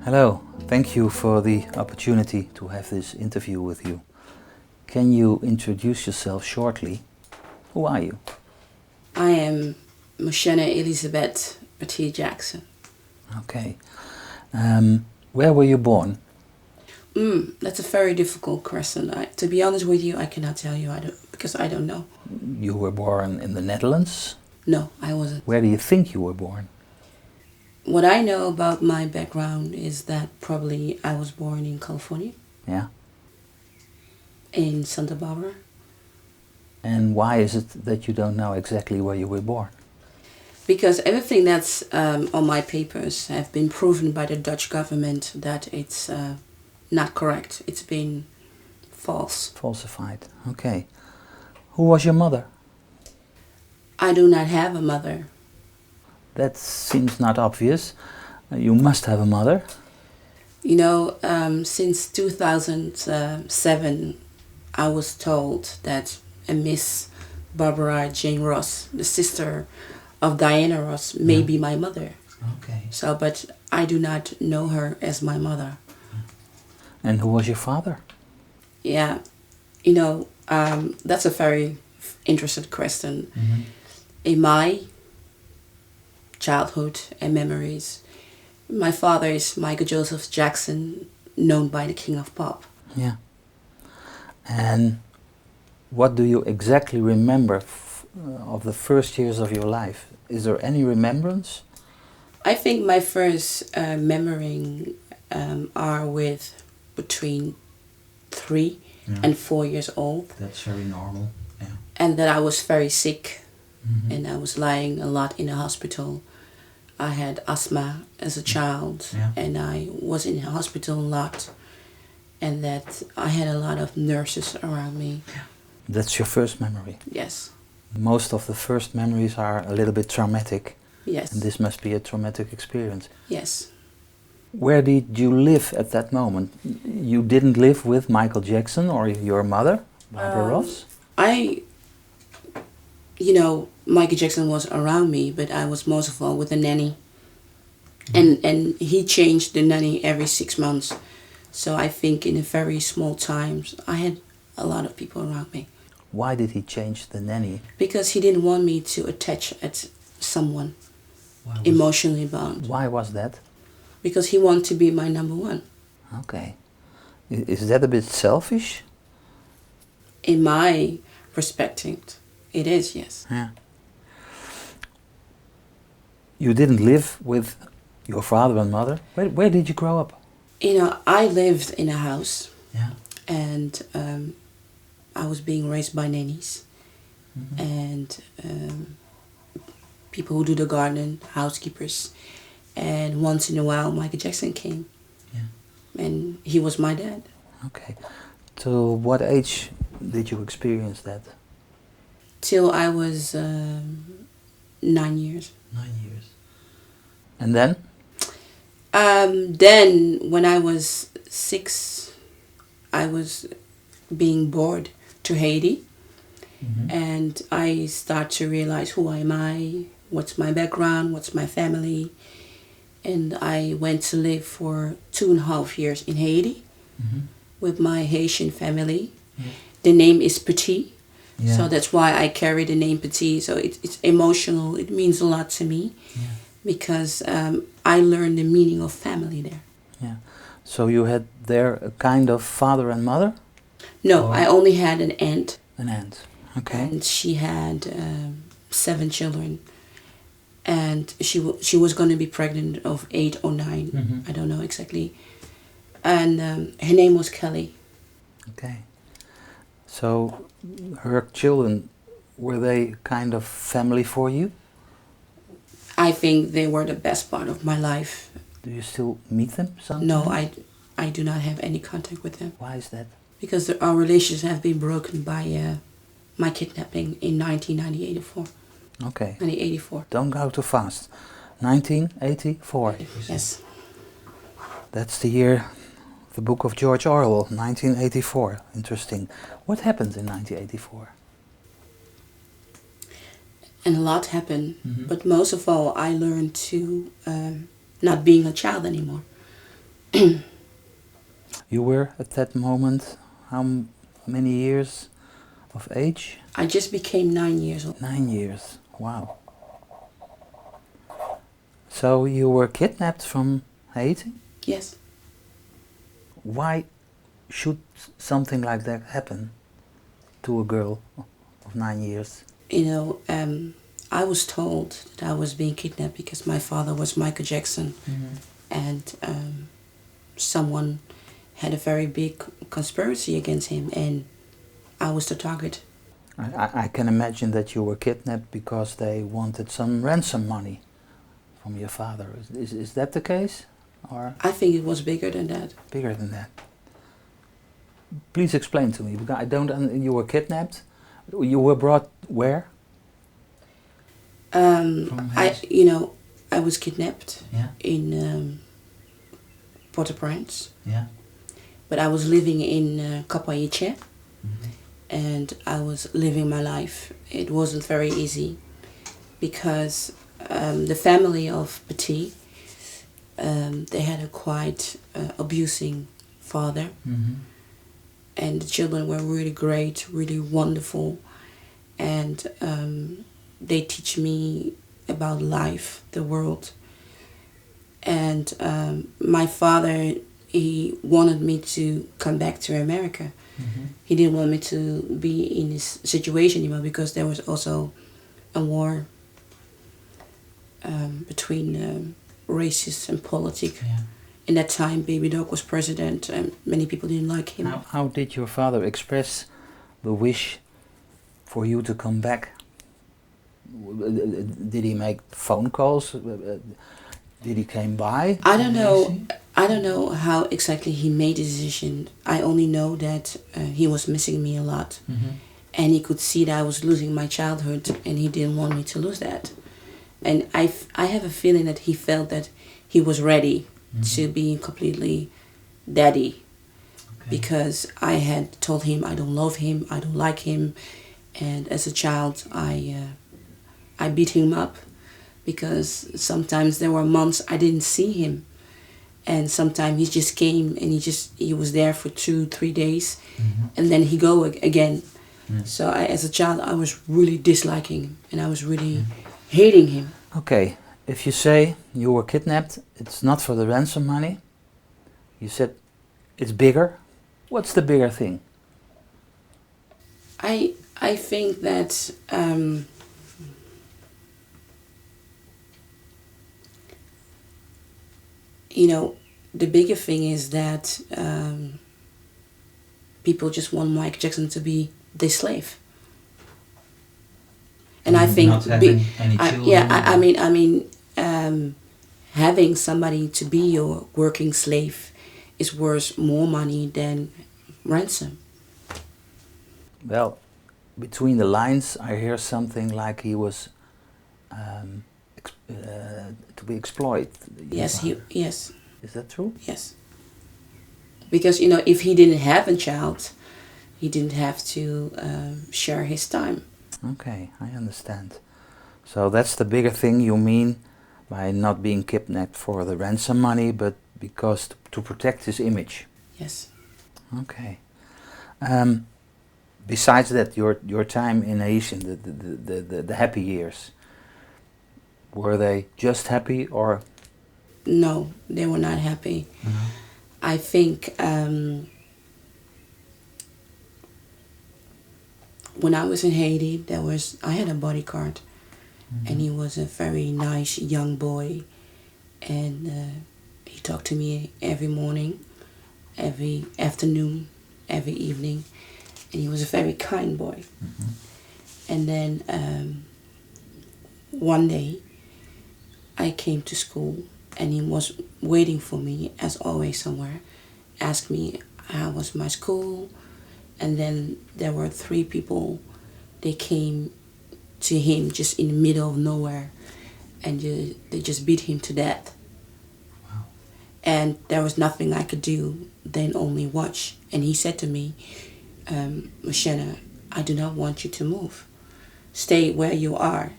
Hello, thank you for the opportunity to have this interview with you. Can you introduce yourself shortly? Who are you? I am Mocienne Petit Jackson. Okay. Where were you born? That's a very difficult question. To be honest with you, I cannot tell you. Because I don't know. You were born in the Netherlands? No, I wasn't. Where do you think you were born? What I know about my background is that probably I was born in California. Yeah. In Santa Barbara. And why is it that you don't know exactly where you were born? Because everything that's on my papers have been proven by the Dutch government that it's not correct. It's been false. Falsified. Okay. Who was your mother? I do not have a mother. That seems not obvious. You must have a mother. You know, since 2007, I was told that a Miss Barbara Jane Ross, the sister of Diana Ross, may be my mother. Okay. So, but I do not know her as my mother. And who was your father? Yeah, you know, that's a very interesting question. Mm-hmm. In my childhood and memories, my father is Michael Joseph Jackson, known by the King of Pop. Yeah. And what do you exactly remember of the first years of your life? Is there any remembrance? I think my first memory are with between 3 and 4 years old. That's very normal. Yeah. And that I was very sick. Mm-hmm. And I was lying a lot in the hospital. I had asthma as a child, and I was in the hospital a lot. And that I had a lot of nurses around me. That's your first memory? Yes. Most of the first memories are a little bit traumatic. Yes. And this must be a traumatic experience. Yes. Where did you live at that moment? You didn't live with Michael Jackson or your mother, Barbara Ross? You know, Michael Jackson was around me, but I was most of all with a nanny. And he changed the nanny every 6 months. So I think in a very small times, I had a lot of people around me. Why did he change the nanny? Because he didn't want me to attach at someone emotionally bound. Why was that? Because he wanted to be my number one. Okay. Is that a bit selfish? In my perspective, it is, yes. Yeah. You didn't live with your father and mother? Where did you grow up? You know, I lived in a house. Yeah. And I was being raised by nannies. Mm-hmm. And people who do the garden, housekeepers. And once in a while, Michael Jackson came. Yeah. And he was my dad. Okay. To what age did you experience that? Till I was 9 years. 9 years. And then? Then, when I was 6, I was being bored to Haiti. Mm-hmm. And I start to realize, who am I? What's my background? What's my family? And I went to live for 2.5 years in Haiti with my Haitian family. Yeah. The name is Petit. Yeah. So that's why I carry the name Petit. So it's emotional. It means a lot to me because I learned the meaning of family there. Yeah. So you had there a kind of father and mother? No, I only had an aunt. An aunt, okay. And she had 7 children. And she was going to be pregnant of 8 or 9. Mm-hmm. I don't know exactly. And her name was Kelly. Okay. So her children, were they kind of family for you? I think they were the best part of my life. Do you still meet them sometimes? No, I do not have any contact with them. Why is that? Because our relations have been broken by my kidnapping in 1984. Okay. 1984. Don't go too fast. 1984. Yes. That's the year of the book of George Orwell, 1984. Interesting. What happened in 1984? And a lot happened, but most of all, I learned to not being a child anymore. You were at that moment many years of age? I just became 9 years old. 9 years, wow. So you were kidnapped from Haiti? Yes. Why should something like that happen to a girl of 9 years? You know, I was told that I was being kidnapped because my father was Michael Jackson, and someone had a very big conspiracy against him, and I was the target. I can imagine that you were kidnapped because they wanted some ransom money from your father. Is that the case? Or I think it was bigger than that. bigger than that? Please explain to me, because I don't. You were kidnapped. You were brought where? I was kidnapped Yeah. in Port-au-Prince, Yeah. but I was living in Kapaiche, and I was living my life. It wasn't very easy because the family of Petit, they had a quite abusing father, and the children were really great, really wonderful, and they teach me about life, the world. And my father, he wanted me to come back to America. He didn't want me to be in this situation anymore because there was also a war between racists and politics. Yeah. In that time, Baby Doc was president, and many people didn't like him. How did your father express the wish for you to come back? Did he make phone calls? Did he came by? I don't know. I don't know how exactly he made the decision. I only know that he was missing me a lot, and he could see that I was losing my childhood, and he didn't want me to lose that. And I have a feeling that he felt that he was ready to be completely daddy, because I had told him I don't love him, I don't like him, and as a child I beat him up because sometimes there were months I didn't see him, and sometimes he just came and he was there for 2-3 days, and then he go again. So as a child I was really disliking him, and I was really hating him. Okay, if you say you were kidnapped, it's not for the ransom money. You said it's bigger. What's the bigger thing? I think that the bigger thing is that people just want Michael Jackson to be their slave. And I think not having any children. Having somebody to be your working slave is worth more money than ransom. Well, between the lines, I hear something like he was to be exploited. Yes, yes. Is that true? Yes. Because if he didn't have a child, he didn't have to share his time. Okay, I understand. So that's the bigger thing you mean by not being kidnapped for the ransom money, but because to protect his image. Yes. Okay. Besides that, your time in Haiti, the happy years, were they just happy or? No, they were not happy. I think when I was in Haiti, I had a bodyguard, and he was a very nice young boy, and he talked to me every morning, every afternoon, every evening, and he was a very kind boy. And then one day I came to school, and he was waiting for me, as always, somewhere, asked me how was my school. And then there were 3 people, they came to him just in the middle of nowhere, and they just beat him to death. Wow. And there was nothing I could do than only watch. And he said to me, Mocienne, I do not want you to move. Stay where you are.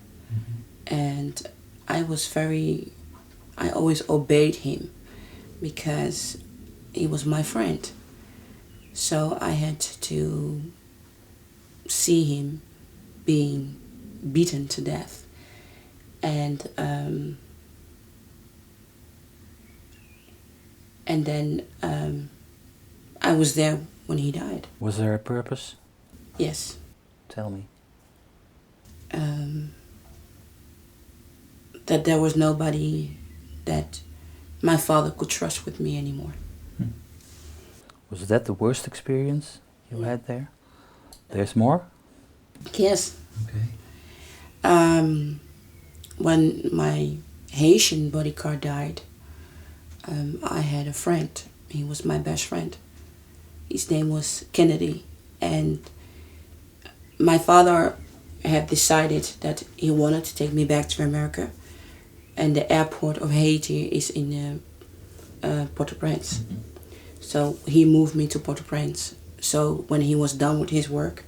And I always obeyed him, because he was my friend. So I had to see him being beaten to death. And then I was there when he died. Was there a purpose? Yes. Tell me. That there was nobody that my father could trust with me anymore. Was that the worst experience you had there? There's more? Yes. Okay. When my Haitian bodyguard died, I had a friend. He was my best friend. His name was Kennedy. And my father had decided that he wanted to take me back to America. And the airport of Haiti is in Port-au-Prince. Mm-hmm. So he moved me to Port-au-Prince. So when he was done with his work,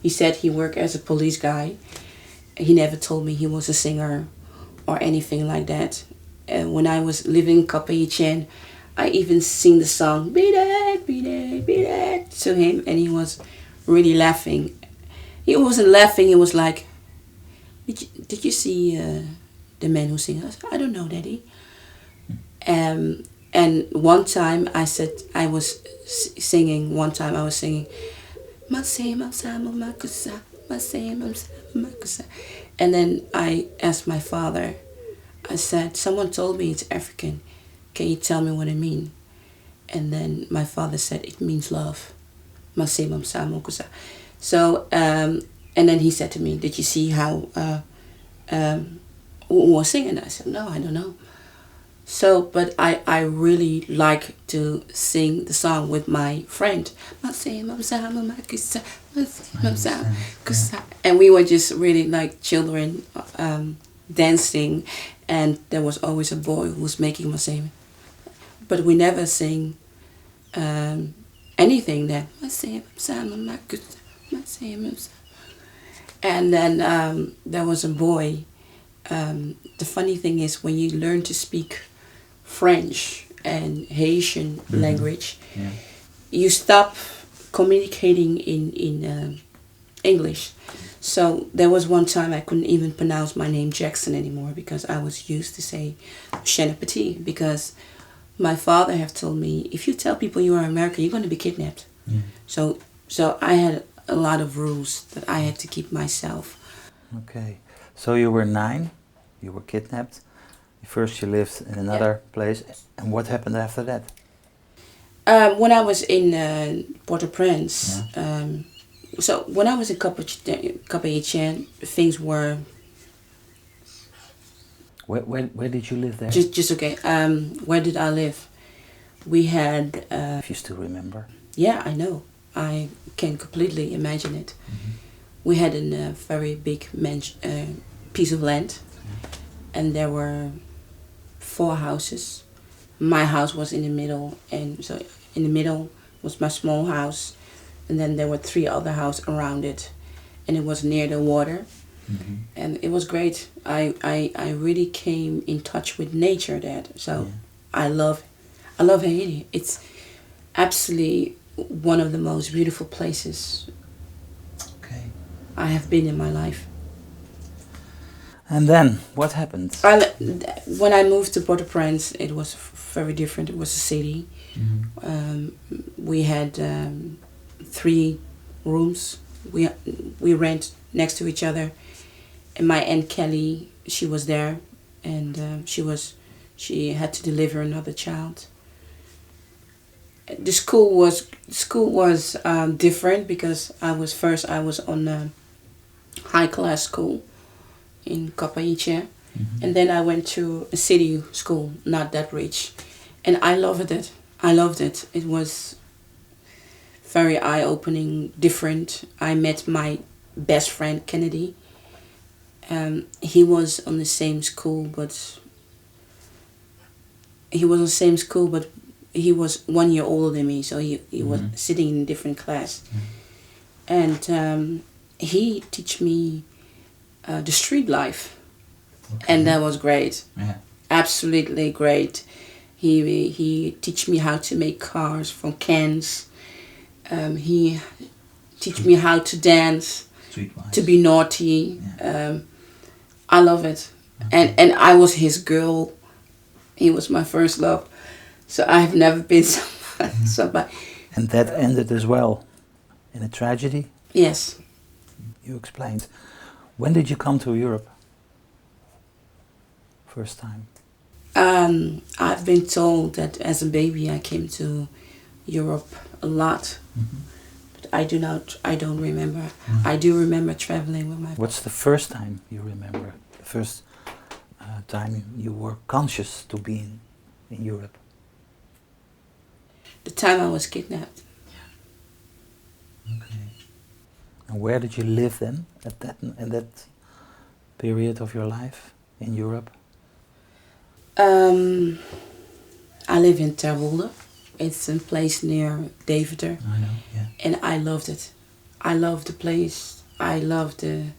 he said he worked as a police guy. He never told me he was a singer or anything like that. And when I was living in Cap-Haïtien, I even sing the song "Beat It, Beat It, Beat It" to him, and he was really laughing. He wasn't laughing. He was like, "Did you see the man who sings?" I said, "I don't know, Daddy." And one time I said I was singing. One time I was singing, and then I asked my father. I said, "Someone told me it's African. Can you tell me what it means?" And then my father said, "It means love." So, and then he said to me, "Did you see how who was singing?" I said, "No, I don't know." So, but I really like to sing the song with my friend. And we were just really like children dancing, and there was always a boy who was making Mocienne. But we never sing anything that. And then there was a boy. The funny thing is, when you learn to speak French and Haitian language, you stop communicating in English. So there was one time I couldn't even pronounce my name Jackson anymore because I was used to say Mocienne Petit, because my father have told me, if you tell people you are American, you're going to be kidnapped. So I had a lot of rules that I had to keep myself. Okay. So you were 9, you were kidnapped. First you lived in another place, and what happened after that? When I was in Port-au-Prince, so when I was in Cap-Haïtien, things were... Where did you live there? Just okay. Where did I live? We had... if you still remember. Yeah, I know. I can completely imagine it. We had a very big piece of land, and there were 4 houses. My house was in the middle, and so in the middle was my small house, and then there were 3 other houses around it, and it was near the water, and it was great. I really came in touch with nature there. So I love Haiti. It's absolutely one of the most beautiful places I have been in my life. And then, what happened? When I moved to Port-au-Prince, it was very different. It was a city. We had 3 rooms. We rent next to each other. And my Aunt Kelly, she was there, and she had to deliver another child. The school was different because I was on a high class school in Cap-Haïtien, and then I went to a city school, not that rich, and I loved it. It was very eye-opening, different. I met my best friend Kennedy. He was on the same school, but he was 1 year older than me, so he was sitting in a different class. And he teach me the street life, and that was great. Absolutely great. He teach me how to make cars from cans. He teach me how to dance, Streetwise. to be naughty. Yeah. I love it. Okay. And I was his girl. He was my first love. So I've never been somebody. And that ended as well in a tragedy? Yes. You explained. When did you come to Europe? First time? I've been told that as a baby I came to Europe a lot. Mm-hmm. But I don't remember. Mm-hmm. I do remember traveling with my... What's the first time you remember? The first time you were conscious to being in Europe? The time I was kidnapped. Okay. And where did you live then, at that period of your life in Europe? I live in Terwolde. It's a place near Deventer. I know, yeah. And I loved it. I loved the place. I loved the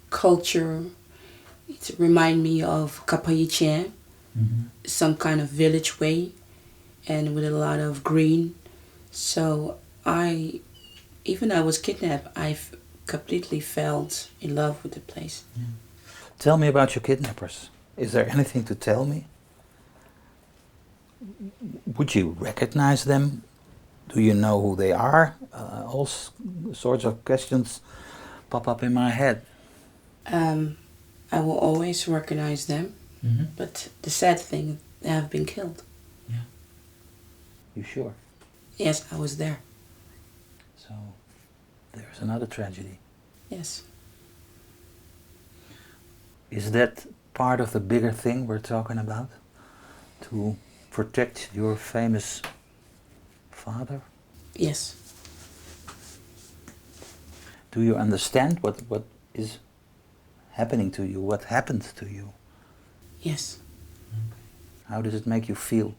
culture. It reminded me of Cap-Haïtien, Mm-hmm. some kind of village way, and with a lot of green. So even I was kidnapped, I completely felt in love with the place. Yeah. Tell me about your kidnappers. Is there anything to tell me? Would you recognize them? Do you know who they are? All sorts of questions pop up in my head. I will always recognize them, Mm-hmm. but the sad thing, they have been killed. Yeah. You sure? Yes, I was there. So there's another tragedy. Yes. Is that part of the bigger thing we're talking about? To protect your famous father? Yes. Do you understand what is happening to you? What happened to you? Yes. How does it make you feel?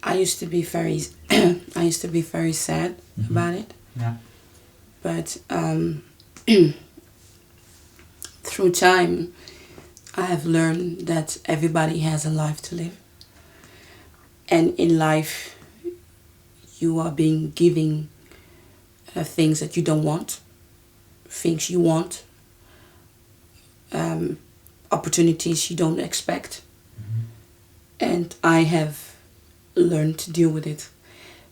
I used to be very, sad Mm-hmm. about it. Yeah. But through time, I have learned that everybody has a life to live. And in life, you are being given things that you don't want, things you want, opportunities you don't expect. Mm-hmm. And I have learned to deal with it.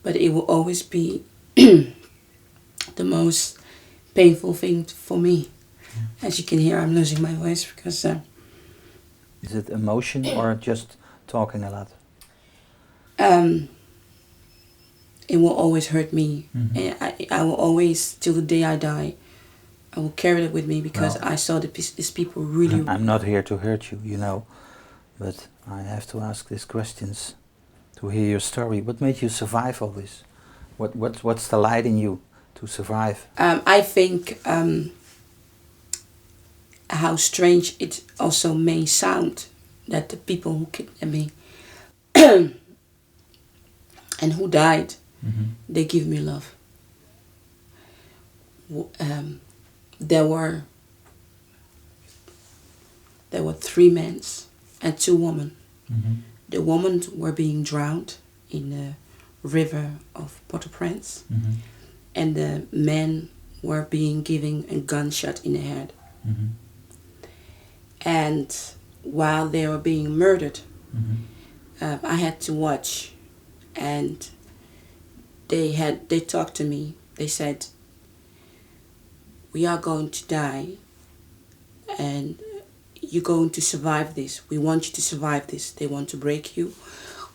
But it will always be the most painful thing for me. Yeah. As you can hear, I'm losing my voice because... Is it emotion or just talking a lot? It will always hurt me. Mm-hmm. And I will always, till the day I die, I will carry it with me because Well, I saw these people really... I'm not here to hurt you, you know, but I have to ask these questions to hear your story. What made you survive all this? What's the light in you to survive? I think how strange it also may sound that the people who kidnapped me and who died, Mm-hmm. they give me love. There were 3 men and 2 women. Mm-hmm. The women were being drowned in the river of Port-au-Prince, Mm-hmm. and the men were being given a gunshot in the head. Mm-hmm. And while they were being murdered, Mm-hmm. I had to watch, and they talked to me. They said, "We are going to die, and you're going to survive this. We want you to survive this. They want to break you.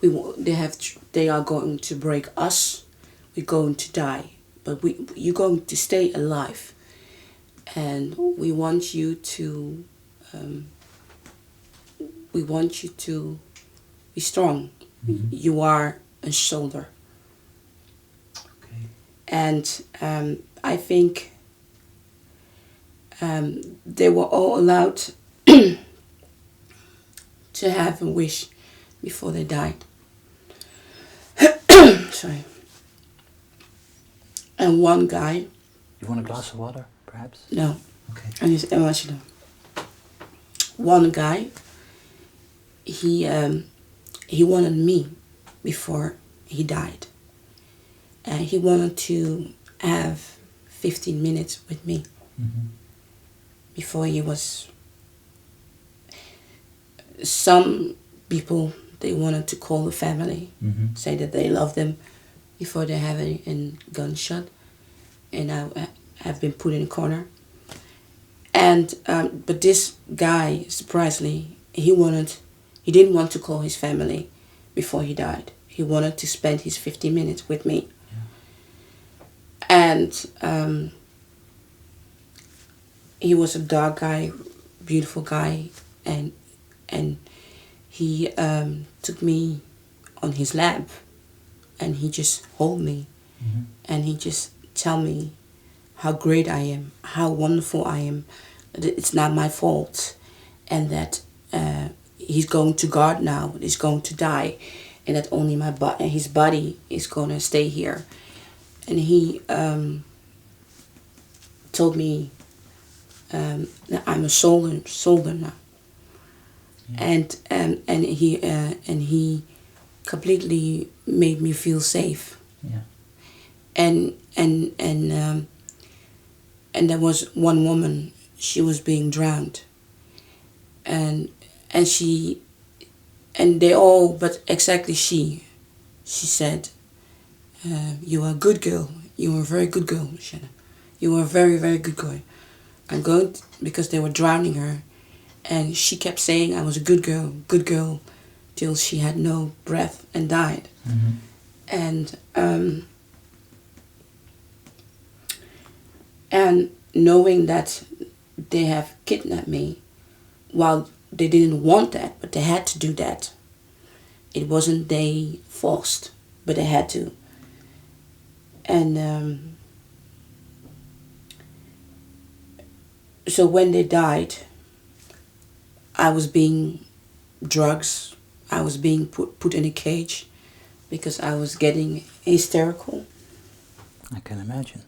They are going to break us. We're going to die, but you're going to stay alive, and we want you to be strong. Mm-hmm. You are a soldier." Okay. And I think they were all allowed to have a wish before they died. Sorry. And one guy... You want a glass of water, perhaps? No. Okay. I just emotional. One guy, he he wanted me before he died. And he wanted to have 15 minutes with me before he was... Some people, they wanted to call the family, say that they love them before they have a gunshot. And I have been put in a corner. And but this guy, surprisingly, he didn't want to call his family before he died. He wanted to spend his 50 minutes with me. And he was a dark guy, beautiful guy, and he took me on his lap, and he just hold me, and he just tell me how great I am, how wonderful I am, that it's not my fault, and that he's going to God now, he's going to die, and that only his body is going to stay here. And he told me that I'm a soldier now, and he completely made me feel safe. And there was one woman, she was being drowned, and they all, but exactly she said, you are a good girl. You are a very good girl, Shanna. You are a very, very good girl. I'm going to, because they were drowning her, and she kept saying I was a good girl, till she had no breath and died. And knowing that they have kidnapped me, while they didn't want that, but they had to do that. It wasn't they forced, but they had to. And so when they died, I was being drugs. I was being put in a cage because I was getting hysterical. I can imagine.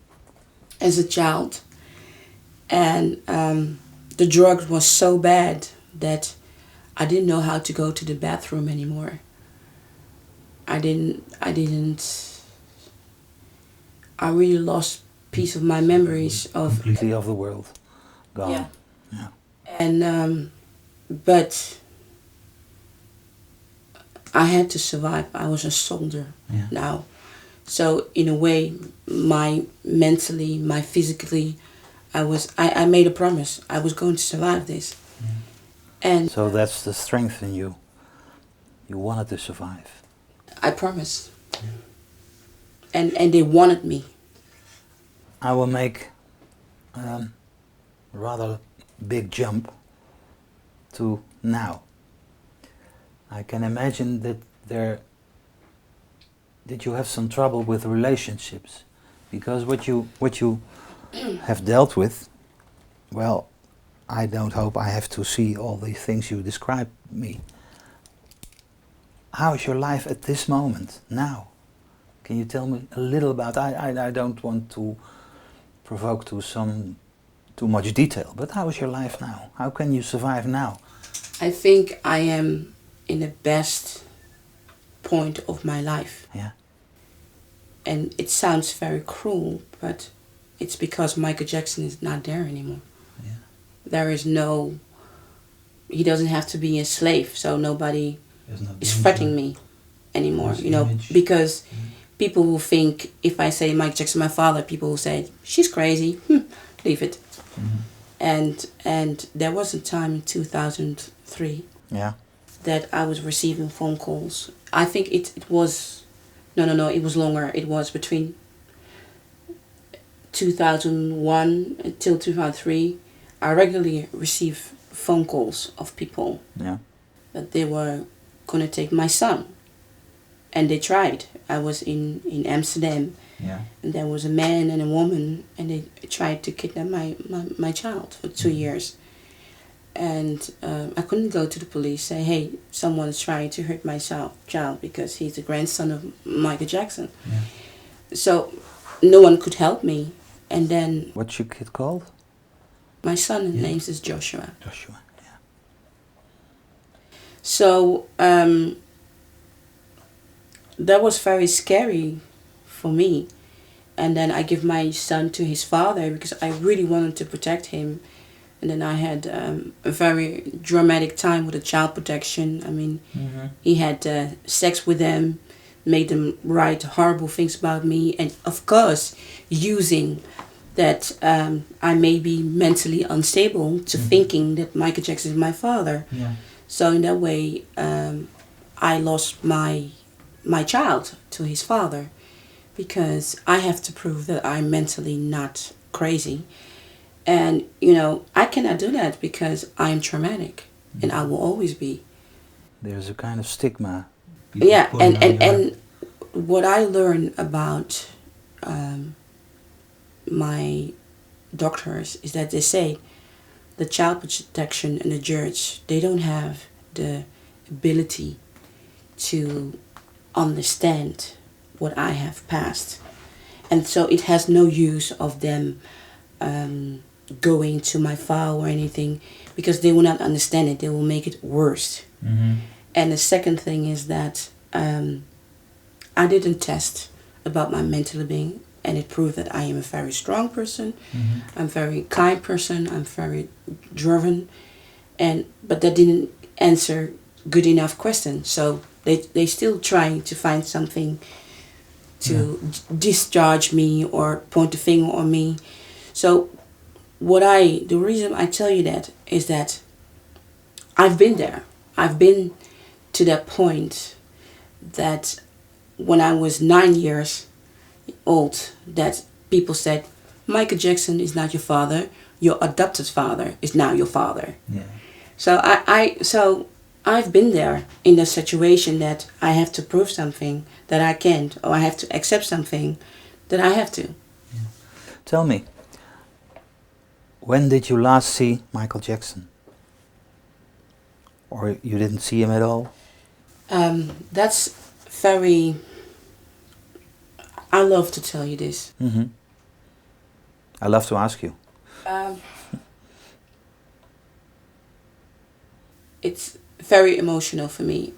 As a child. And the drugs was so bad that I didn't know how to go to the bathroom anymore. I really lost piece of my memories of... Completely of the world. Gone. Yeah. And, but I had to survive. I was a soldier now. So in a way, my mentally, my physically, I made a promise. I was going to survive this. And so that's the strength in you. You wanted to survive. I promised. And they wanted me. I will make a rather big jump to now. I can imagine that did you have some trouble with relationships? Because what you have dealt with, well, I don't hope I have to see all the things you described me. How is your life at this moment, now? Can you tell me a little about, I don't want to provoke to too much detail, but how is your life now? How can you survive now? I think I am in the best point of my life. Yeah. And it sounds very cruel, but it's because Michael Jackson is not there anymore. Yeah. There is no... He doesn't have to be a slave, so nobody is threatening me anymore, you know, because people will think, if I say Michael Jackson, my father, people will say, she's crazy, leave it. And there was a time in 2003 that I was receiving phone calls. I think it was, no, it was longer. It was between 2001 until 2003. I regularly received phone calls of people that they were going to take my son. And they tried. I was in Amsterdam. And there was a man and a woman, and they tried to kidnap my child for 2 years. And I couldn't go to the police, say, hey, someone's trying to hurt my child because he's the grandson of Michael Jackson. So no one could help me. And then... What's your kid called? My son's name is Joshua. Joshua, yeah. So that was very scary for me. And then I give my son to his father because I really wanted to protect him. And then I had a very dramatic time with the child protection. I mean, he had sex with them, made them write horrible things about me, and of course, using that I may be mentally unstable to thinking that Michael Jackson is my father. Yeah. So in that way, I lost my child to his father because I have to prove that I'm mentally not crazy. And, you know, I cannot do that because I'm traumatic and I will always be. There's a kind of stigma. Yeah, and what I learned about my doctors is that they say the child protection and the judge, they don't have the ability to understand what I have passed. And so it has no use of them going to my file or anything because they will not understand it. They will make it worse. And the second thing is that I didn't test about my mental being, and it proved that I am a very strong person. I'm a very kind person. I'm very driven, but that didn't answer good enough questions. So they still trying to find something to discharge me or point the finger on me. So the reason I tell you that is that I've been there. I've been to that point that when I was 9 years old, that people said, Michael Jackson is not your father, your adopted father is now your father. Yeah. So I've been there in the situation that I have to prove something that I can't, or I have to accept something that I have to. Yeah. Tell me, when did you last see Michael Jackson? Or you didn't see him at all? That's very... I love to tell you this. I love to ask you. It's very emotional for me.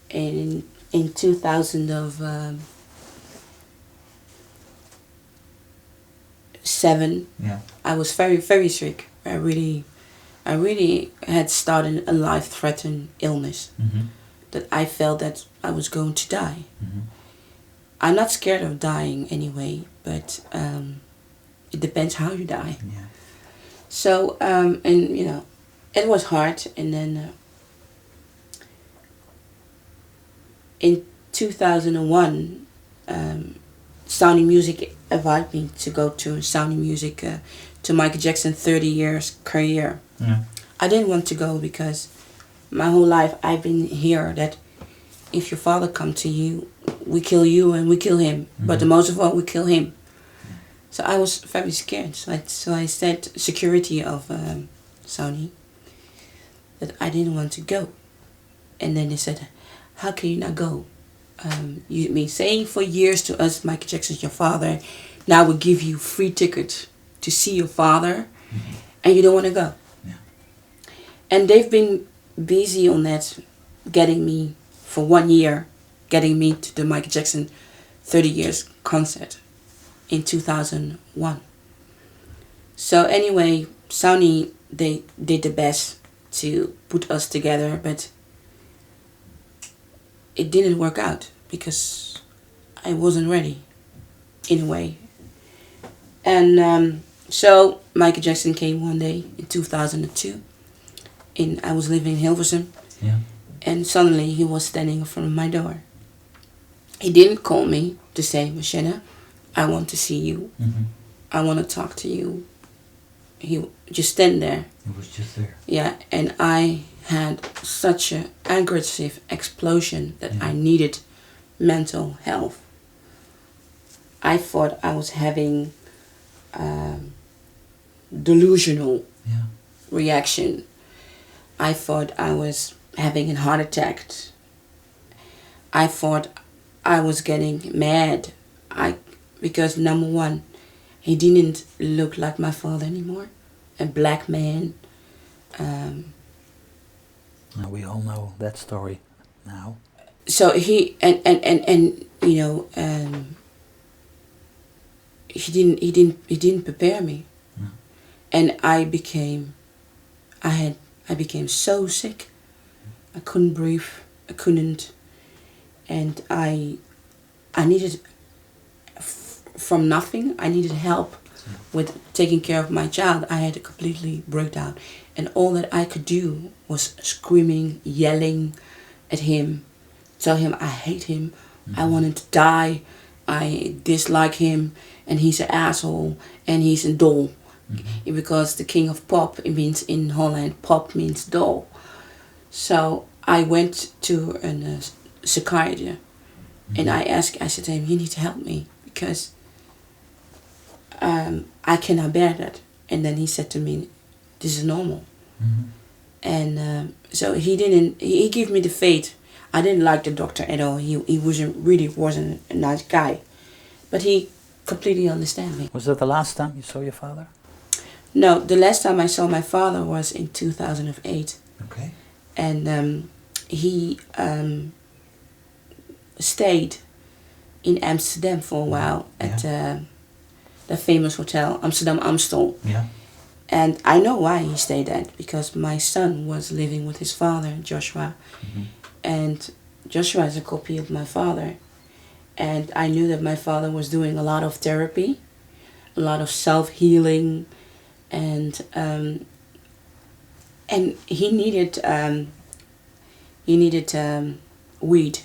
In 2007, I was very, very sick. I really had started a life-threatening illness that I felt that I was going to die. I'm not scared of dying anyway, but it depends how you die. Yeah. So, and you know, it was hard. And then in 2001, Sony Music invited me to go to Sony Music to Michael Jackson 30 years career. Yeah. I didn't want to go because my whole life I've been here that if your father come to you, we kill you and we kill him. But the most of all, we kill him. So I was very scared. So I said security of Sony that I didn't want to go. And then they said, how can you not go? You've been saying for years to us, Michael Jackson's your father. Now we'll give you free ticket to see your father. And you don't want to go. Yeah. And they've been busy on that, getting me for 1 year, getting me to the Michael Jackson 30 years concert in 2001. So anyway, Sony, they did the best to put us together, but it didn't work out because I wasn't ready in a way. And so Michael Jackson came one day in 2002. I was living in Hilversum. Yeah. And suddenly he was standing in front of my door. He didn't call me to say, Mocienne, I want to see you. I want to talk to you. He just stand there. He was just there. Yeah, and I had such an aggressive explosion that I needed mental health. I thought I was having delusional reaction. I thought I was having a heart attack. I thought I was getting mad. Because number one, he didn't look like my father anymore. A black man. We all know that story now. so he and you know, he didn't prepare me, and I became so sick. I couldn't breathe. I couldn't, and I needed from nothing. I needed help with taking care of my child. I had to completely break down, and all that I could do was screaming, yelling at him, tell him I hate him, I want him to die, I dislike him, and he's an asshole, and he's a doll. Because the king of pop, it means in Holland, pop means doll. So I went to a psychiatrist, and I said to him, you need to help me, because I cannot bear that. And then he said to me, this is normal. And so he gave me the fate. I didn't like the doctor at all. He wasn't a nice guy. But he completely understand me. Was that the last time you saw your father? No, the last time I saw my father was in 2008. Okay. And he stayed in Amsterdam for a while at the famous hotel, Amsterdam Amstel. Yeah. And I know why he stayed there, because my son was living with his father, Joshua. And Joshua is a copy of my father. And I knew that my father was doing a lot of therapy, a lot of self-healing, and he needed weed.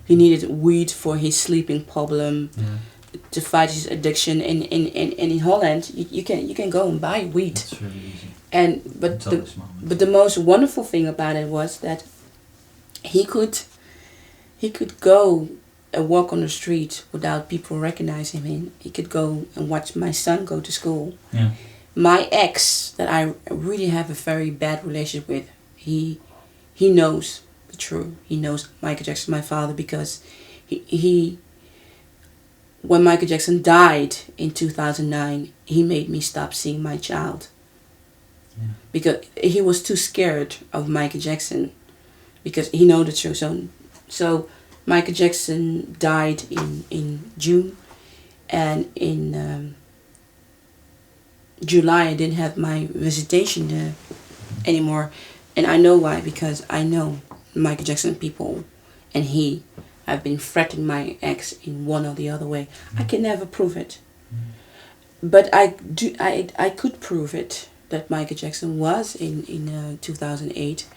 He needed weed for his sleeping problem, to fight his addiction. And in Holland, you can go and buy weed. That's really easy. But the most wonderful thing about it was that he could go and walk on the street without people recognizing him. He could go and watch my son go to school. Yeah. My ex, that I really have a very bad relationship with, he knows the truth. He knows Michael Jackson, my father, because he when Michael Jackson died in 2009, he made me stop seeing my child. Because he was too scared of Michael Jackson, because he know the truth. So Michael Jackson died in June, and in July I didn't have my visitation anymore. And I know why, because I know Michael Jackson people, and he have been threatening my ex in one or the other way. I can never prove it, but I could prove it, that Michael Jackson was in 2008,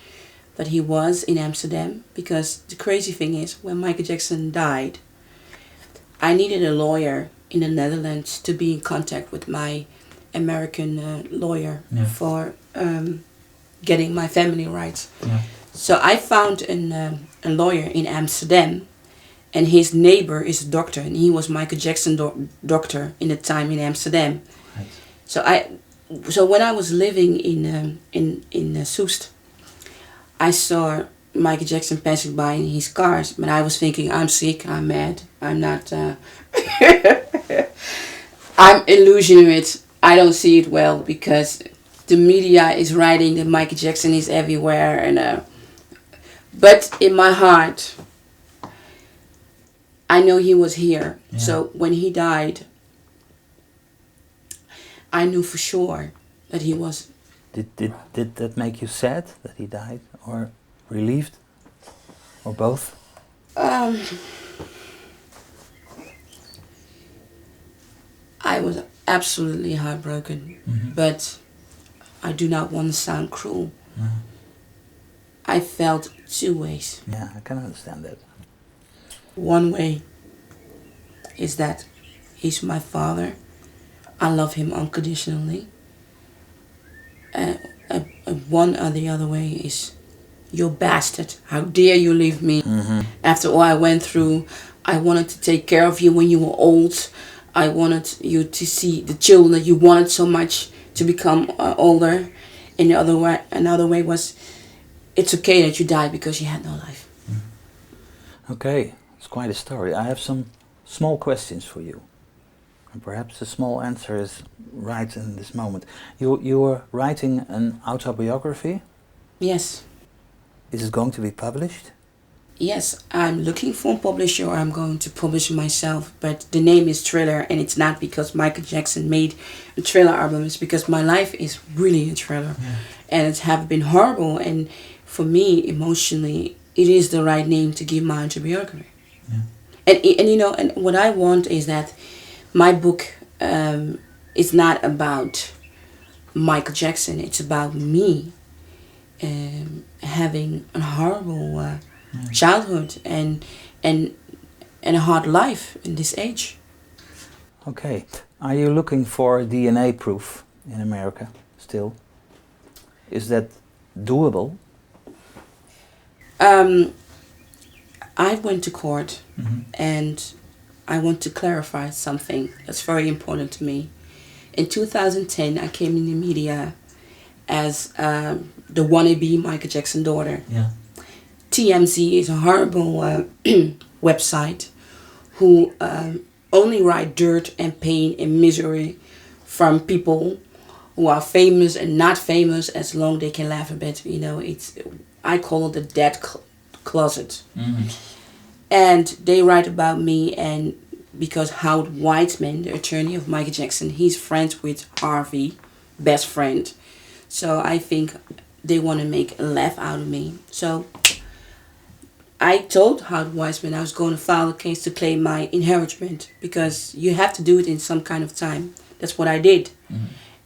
that he was in Amsterdam. Because the crazy thing is, when Michael Jackson died, I needed a lawyer in the Netherlands to be in contact with my American lawyer for getting my family rights. So I found a lawyer in Amsterdam, and his neighbor is a doctor, and he was Michael Jackson doctor in the time in Amsterdam. Right. So when I was living in Soest, I saw Michael Jackson passing by in his cars, but I was thinking, I'm sick, I'm mad, I'm not, I'm illusionate, I don't see it well, because the media is writing that Michael Jackson is everywhere, and but in my heart, I know he was here. So when he died, I knew for sure that he was. Did that make you sad that he died, or relieved, or both? I was absolutely heartbroken, but I do not want to sound cruel. I felt two ways. Yeah, I can understand that. One way is that he's my father. I love him unconditionally. One or the other way is, you bastard, how dare you leave me? After all I went through, I wanted to take care of you when you were old. I wanted you to see the children that you wanted so much to become older. And another way was, it's okay that you died because you had no life. Okay, it's quite a story. I have some small questions for you. And perhaps a small answer is right in this moment. You were writing an autobiography? Yes. Is it going to be published? Yes, I'm looking for a publisher, or I'm going to publish myself. But the name is Thriller, and it's not because Michael Jackson made a Thriller album. It's because my life is really a thriller, and it have been horrible. And for me, emotionally, it is the right name to give my autobiography. Yeah. And you know, and what I want is that my book is not about Michael Jackson. It's about me having a horrible childhood and a hard life in this age. Okay. Are you looking for DNA proof in America still? Is that doable? I went to court and I want to clarify something that's very important to me. In 2010, I came in the media as the wannabe Michael Jackson daughter. Yeah. TMZ is a horrible website who only write dirt and pain and misery from people who are famous and not famous, as long they can laugh a bit. You know, I call it the dead closet. And they write about me, and because Howard Weitzman, the attorney of Michael Jackson, he's friends with Harvey, best friend. So I think they want to make a laugh out of me. So I told Howard Weitzman I was going to file a case to claim my inheritance, because you have to do it in some kind of time. That's what I did.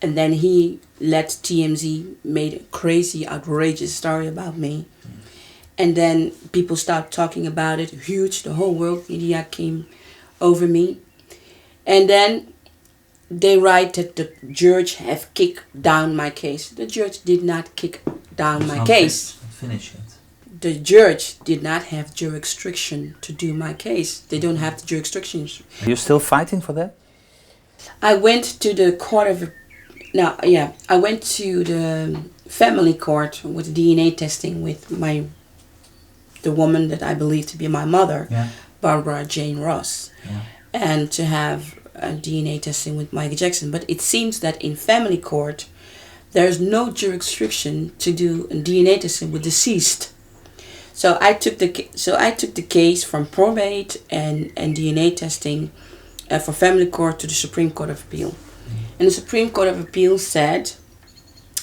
And then he let TMZ made a crazy, outrageous story about me. And then people started talking about it, huge, the whole world media came over me. And then they write that the judge have kicked down my case. The judge did not kick down my case. Finish it. The judge did not have jurisdiction to do my case. They don't have the jurisdiction. Are you still fighting for that? I went to the court of... I went to the family court with DNA testing with the woman that I believe to be my mother, Barbara Jane Ross, and to have a DNA testing with Michael Jackson. But it seems that in family court, there's no jurisdiction to do a DNA testing with deceased. So I took the case from probate and DNA testing for family court to the Supreme Court of Appeal. And the Supreme Court of Appeal said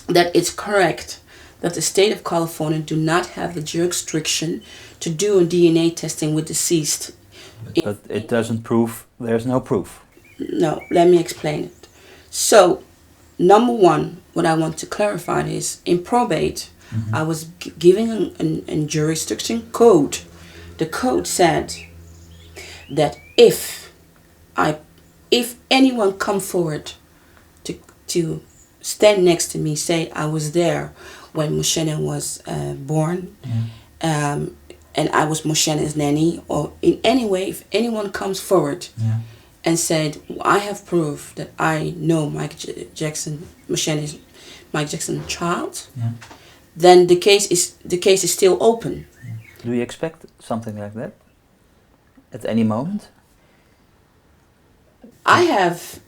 that it's correct that the state of California do not have the jurisdiction to do a DNA testing with deceased. But it doesn't prove, there's no proof. No, let me explain it. So, number one, what I want to clarify is, in probate, I was giving a jurisdiction code. The code said that if anyone come forward to stand next to me, say I was there when Mocienne was born, and I was Mocienne's nanny, or in any way, if anyone comes forward and said, I have proof that I know Michael Jackson, Mocienne is Michael Jackson's child, then the case is still open. Do you expect something like that at any moment? I have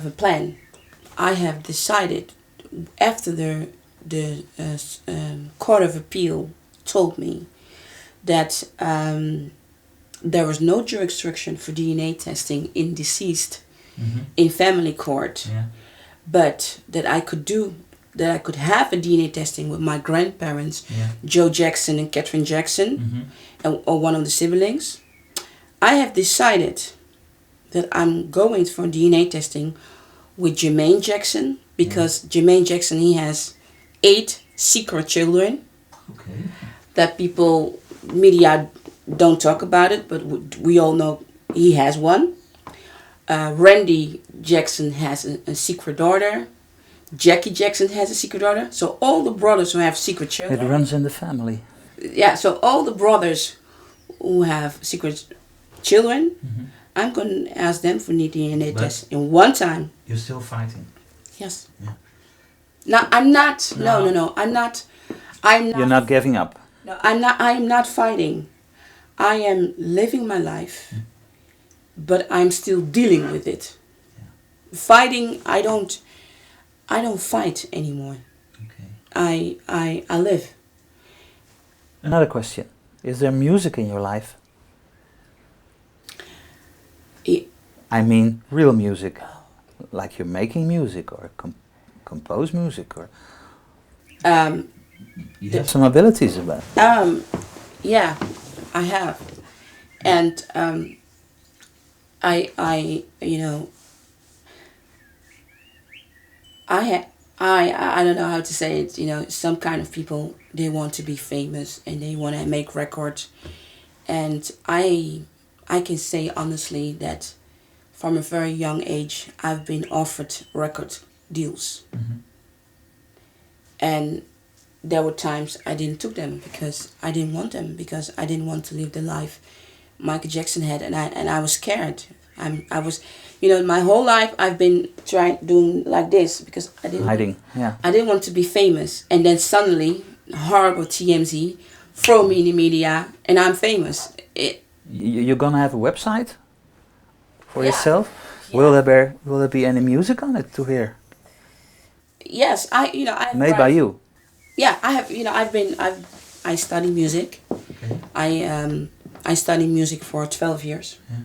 a plan. I have decided, after the Court of Appeal told me that there was no jurisdiction for DNA testing in deceased in family court, but that I could have a DNA testing with my grandparents, Joe Jackson and Catherine Jackson, or one of the siblings. I have decided that I'm going for DNA testing with Jermaine Jackson, because Jermaine Jackson, he has 8 secret children that media don't talk about it, but we all know he has one. Randy Jackson has a secret daughter. Jackie Jackson has a secret daughter. So all the brothers who have secret children. It runs in the family. Yeah, so all the brothers who have secret children, I'm going to ask them for DNA test in one time. You're still fighting? Yes. Yeah. No, I'm not. No. I'm not. You're not giving up? No, I'm not fighting. I am living my life, but I'm still dealing with it. Fighting, I don't fight anymore. I live. Another question. Is there music in your life? I I mean, real music, like you're making music or compose music, or you have some abilities about it. Yeah, I have, and you know, I don't know how to say it. You know, some kind of people, they want to be famous and they want to make records, and I can say honestly that from a very young age I've been offered record deals, and there were times I didn't took them because I didn't want them, because I didn't want to live the life Michael Jackson had, and I was scared. I was, you know, my whole life I've been doing like this because I didn't Hiding, yeah. I didn't want to be famous, and then suddenly horrible TMZ throw me in the media and I'm famous. You're gonna have a website for Yeah. yourself. Yeah. Will there be any music on it to hear? Yes, I Made by you. Yeah, I have. I study music. Okay. I studied music for 12 years. Yeah.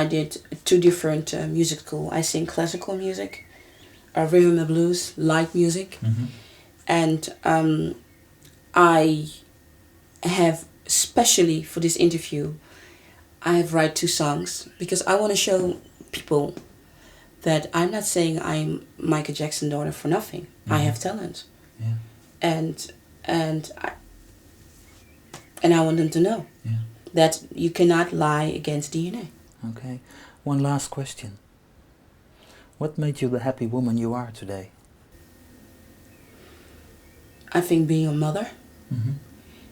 I did 2 different music school. I sing classical music, rhythm and blues, light music, and I have, especially for this interview, I have write 2 songs because I want to show people that I'm not saying I'm Michael Jackson's daughter for nothing. I have talent. Yeah. And I want them to know Yeah. that you cannot lie against DNA. Okay. One last question. What made you the happy woman you are today? I think being a mother,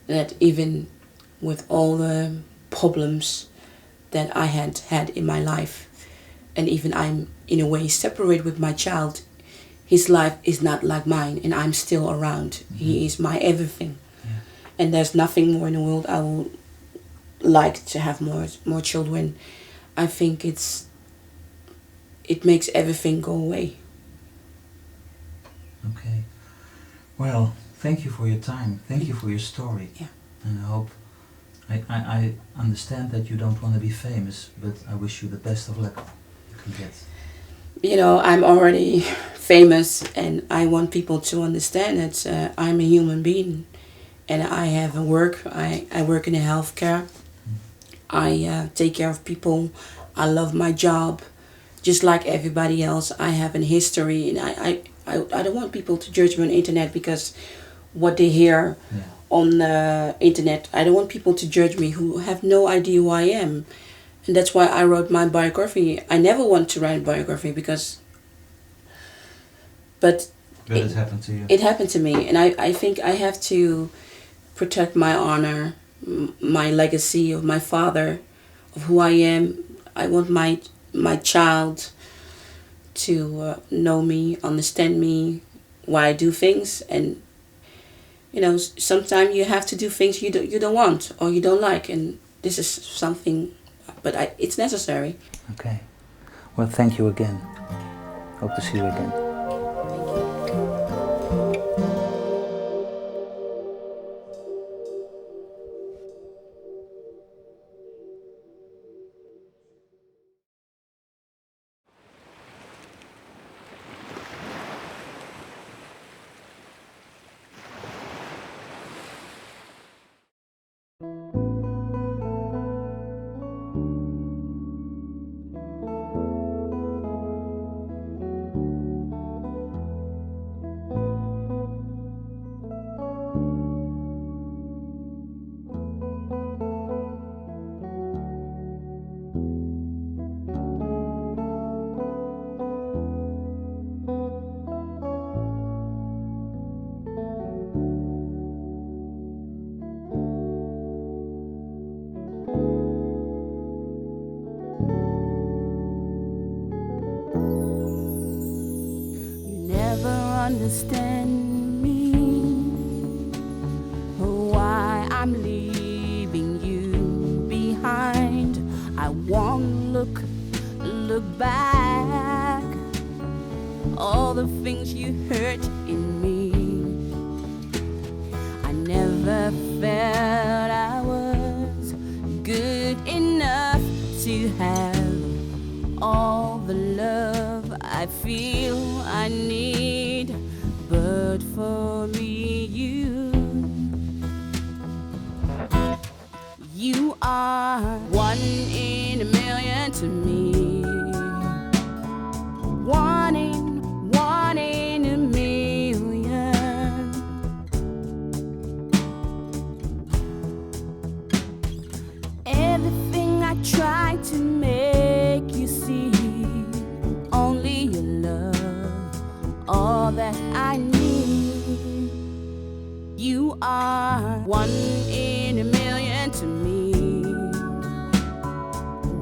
that even with all the problems that I had in my life, and even I'm in a way separated with my child, his life is not like mine and I'm still around. He is my everything. Yeah. And there's nothing more in the world I would like to have more children. I think it makes everything go away. Okay. Well, thank you for your time. Thank you for your story. Yeah. And I hope I understand that you don't want to be famous, but I wish you the best of luck you can get. You know, I'm already famous, and I want people to understand that I'm a human being, and I have a work. I work in the healthcare. I take care of people. I love my job, just like everybody else. I have a history, and I don't want people to judge me on the internet because what they hear on the internet. I don't want people to judge me who have no idea who I am. And that's why I wrote my biography. I never want to write a biography because... But it happened to you. It happened to me. And I think I have to protect my honor, my legacy of my father, of who I am. I want my child to know me, understand me, why I do things. And, you know, sometimes you have to do things you don't want or you don't like. And this is something... But it's necessary. Okay. Well, thank you again. Hope to see you again. Understand me, why I'm leaving you behind. I won't look back. All the things you hurt in me, I never felt I was have all the love I feel I need, but for me you are one in a million to me, one in a million. Everything I try to make you see, only your love, all that I need. You are one in a million to me,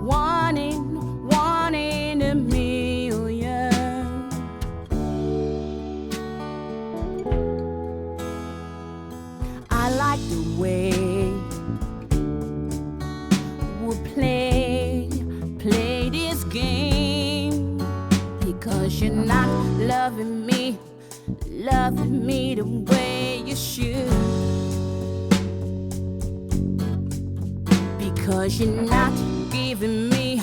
one in a million. I like the way we play this game, because you're not loving me the way you should, because you're not giving me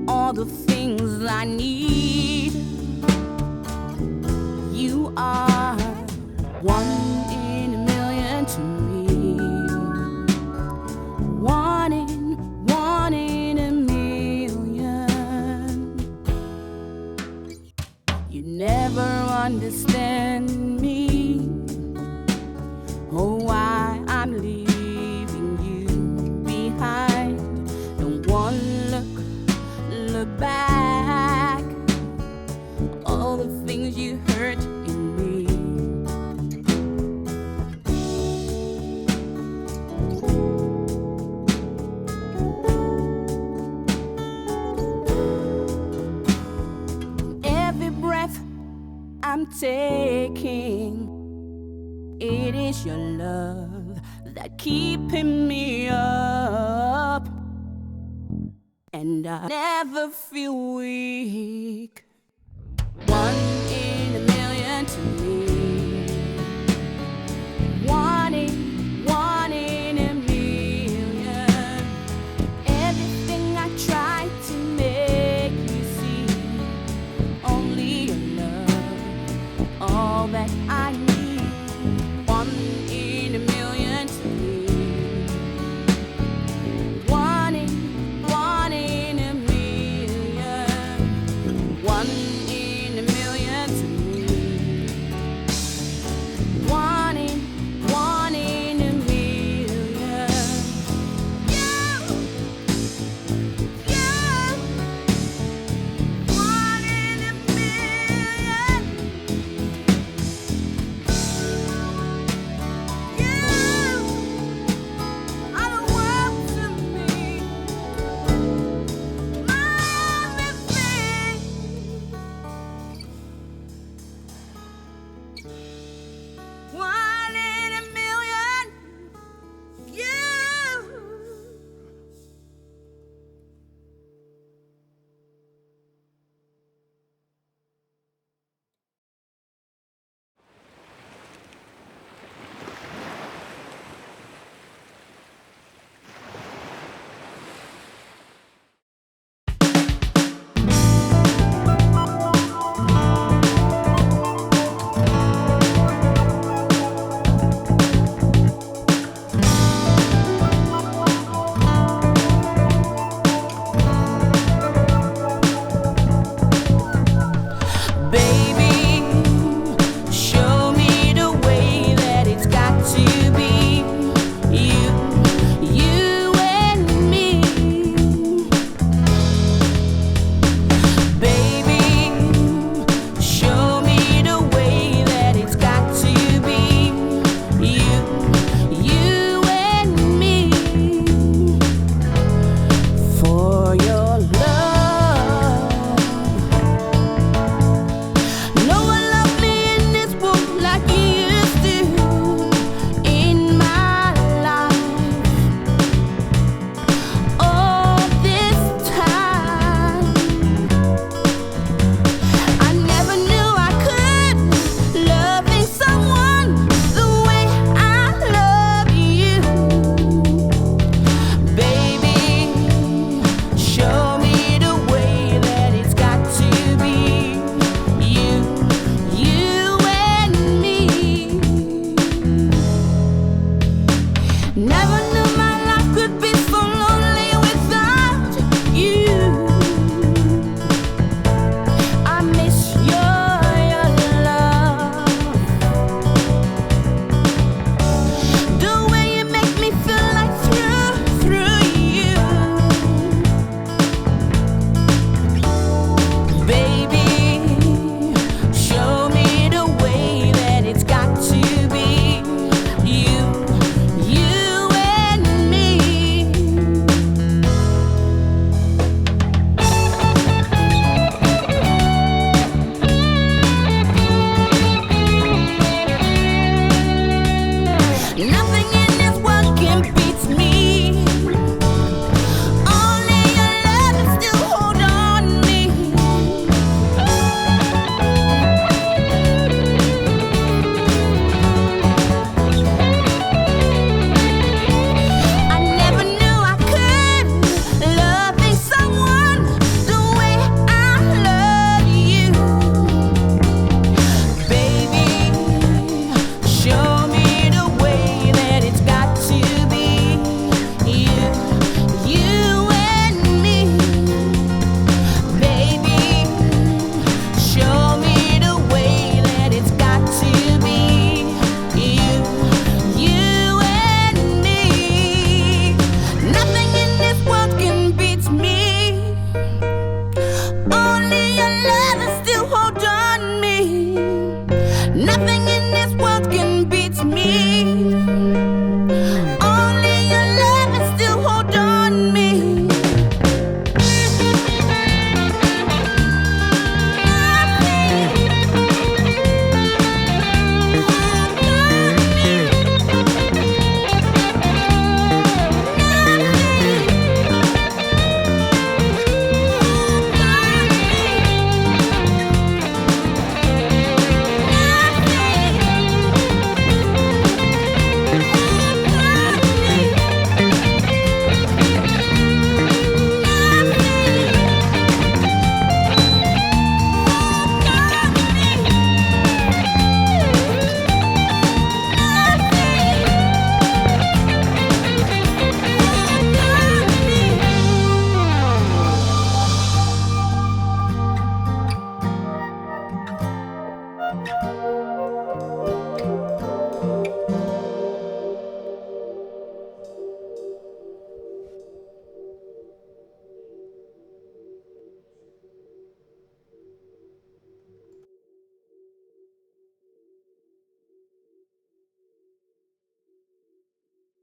all the things I need. You are one in a million to me, one in a million. You never understand me, oh why I'm leaving you behind. Don't one look back, all the things you hurt in me. Every breath I'm taking, it is your love that keeping me up, and I never feel weak. One